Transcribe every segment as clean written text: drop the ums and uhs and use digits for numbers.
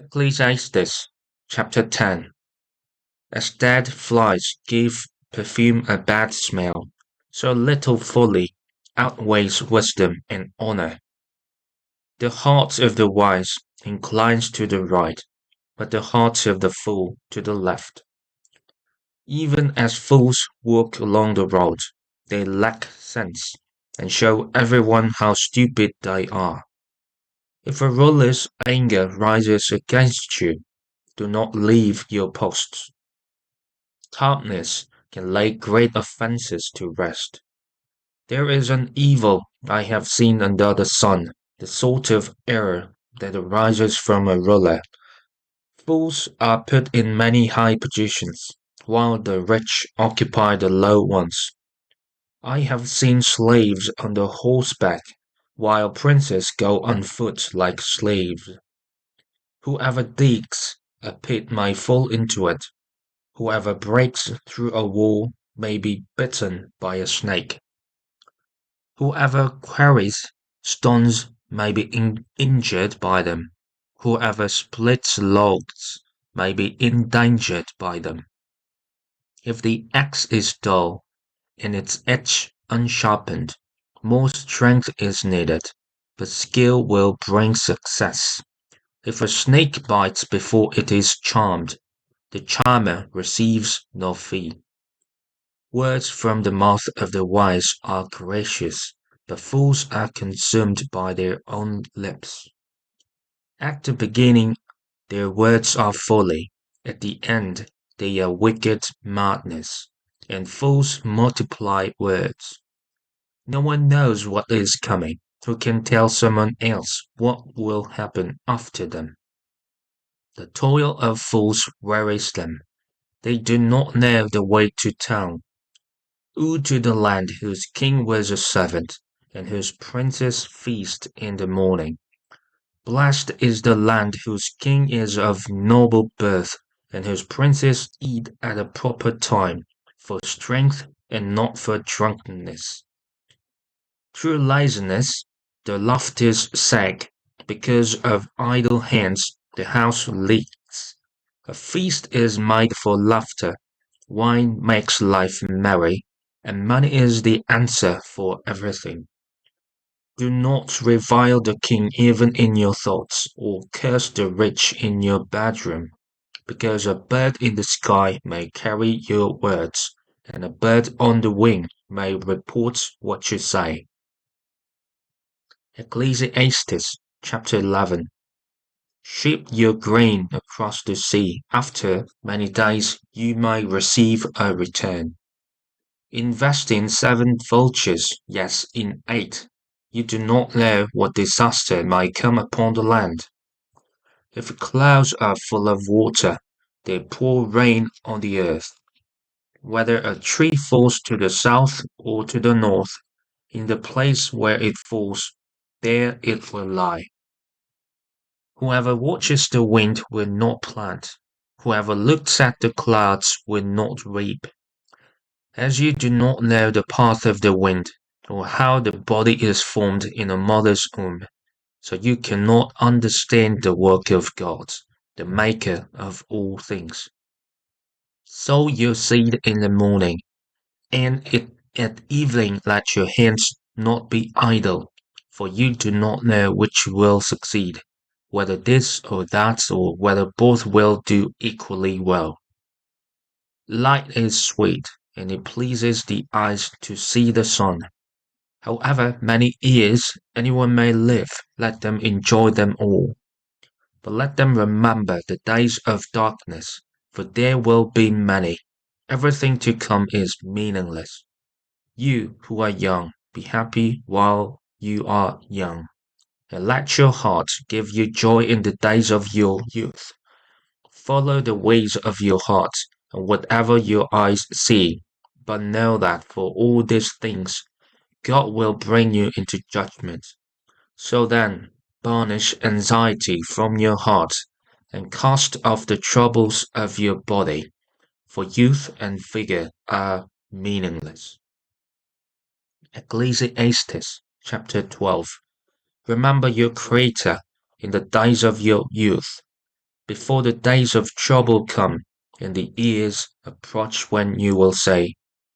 Ecclesiastes chapter 10. As dead flies give perfume a bad smell, so little folly outweighs wisdom and honor. The heart of the wise inclines to the right, but the heart of the fool to the left. Even as fools walk along the road, they lack sense, and show everyone how stupid they are. If a ruler's anger rises against you, do not leave your posts. Calmness can lay great offences to rest. There is an evil I have seen under the sun, the sort of error that arises from a ruler. Fools are put in many high positions, while the rich occupy the low ones. I have seen slaves on the horseback, while princes go on foot like slaves. Whoever digs a pit may fall into it. Whoever breaks through a wall may be bitten by a snake. Whoever quarries stones may be injured by them. Whoever splits logs may be endangered by them. If the axe is dull and its edge unsharpened, more strength is needed, but skill will bring success. If a snake bites before it is charmed, the charmer receives no fee. Words from the mouth of the wise are gracious, but fools are consumed by their own lips. At the beginning their words are folly, at the end they are wicked madness, and fools multiply words. No one knows what is coming, who can tell someone else what will happen after them. The toil of fools wearies them, they do not know the way to town. Woe to the land whose king was a servant, and whose princes feast in the morning. Blessed is the land whose king is of noble birth, and whose princes eat at a proper time, for strength and not for drunkenness. Through laziness the lofters sag, because of idle hands the house leaks. A feast is made for laughter, wine makes life merry, and money is the answer for everything. Do not revile the king even in your thoughts, or curse the rich in your bedroom, because a bird in the sky may carry your words, and a bird on the wing may report what you say. Ecclesiastes chapter 11. Ship your grain across the sea, after many days you may receive a return. Invest in 7 vultures, yes, in 8. You do not know what disaster may come upon the land. If the clouds are full of water, they pour rain on the earth. Whether a tree falls to the south or to the north, in the place where it falls, there it will lie. Whoever watches the wind will not plant. Whoever looks at the clouds will not reap. As you do not know the path of the wind, or how the body is formed in a mother's womb, so you cannot understand the work of God, the maker of all things. Sow your seed in the morning, and at evening let your hands not be idle, for you do not know which will succeed, whether this or that, or whether both will do equally well. Light is sweet, and it pleases the eyes to see the sun. However many years anyone may live, let them enjoy them all. But let them remember the days of darkness, for there will be many. Everything to come is meaningless. You who are young, be happy while you are young, and let your heart give you joy in the days of your youth. Follow the ways of your heart, and whatever your eyes see, but know that for all these things God will bring you into judgment. So then, banish anxiety from your heart, and cast off the troubles of your body, for youth and vigor are meaningless. Ecclesiastes chapter 12. Remember your Creator in the days of your youth, before the days of trouble come, and the years approach when you will say,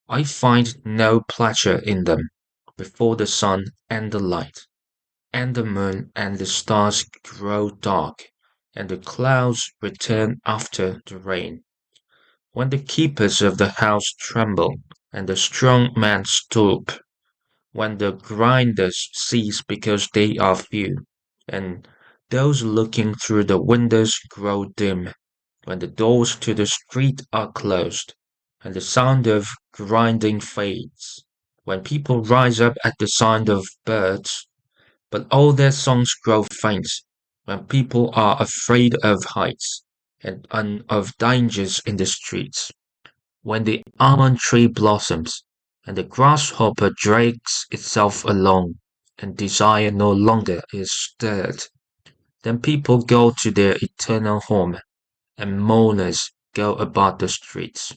I find no pleasure in them, before the sun and the light, and the moon and the stars grow dark, and the clouds return after the rain. When the keepers of the house tremble, and the strong men stoop, when the grinders cease because they are few, and those looking through the windows grow dim, when the doors to the street are closed, and the sound of grinding fades, when people rise up at the sound of birds, but all their songs grow faint, when people are afraid of heights, and of dangers in the streets, when the almond tree blossoms, and the grasshopper drags itself along, and desire no longer is stirred, then people go to their eternal home, and mourners go about the streets.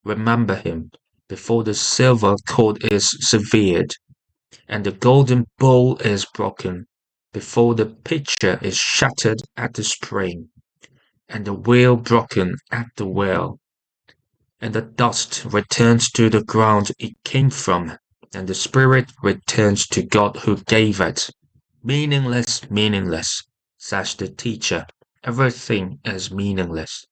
Remember him before the silver cord is severed, and the golden bowl is broken, before the pitcher is shattered at the spring, and the wheel broken at the well, and the dust returns to the ground it came from, and the spirit returns to God who gave it. Meaningless, meaningless, says the teacher. Everything is meaningless.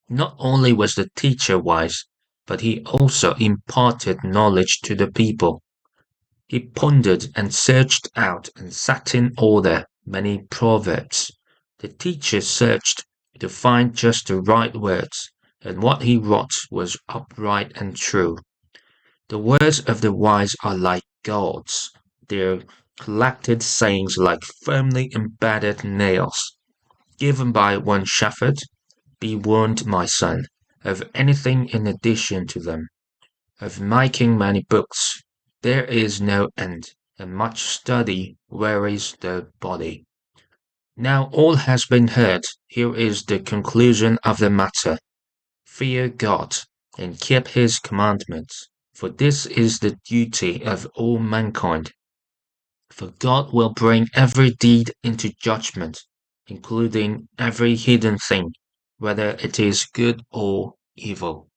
Not only was the teacher wise, but he also imparted knowledge to the people. He pondered and searched out and set in order many proverbs. The teacher searched to find just the right words, and what he wrote was upright and true. The words of the wise are like gods, their collected sayings like firmly embedded nails, given by one shepherd. Be warned, my son, of anything in addition to them. Of making many books, there is no end, and much study wearies the body. Now all has been heard. Here is the conclusion of the matter. Fear God, and keep his commandments, for this is the duty of all mankind. For God will bring every deed into judgment, including every hidden thing, whether it is good or evil.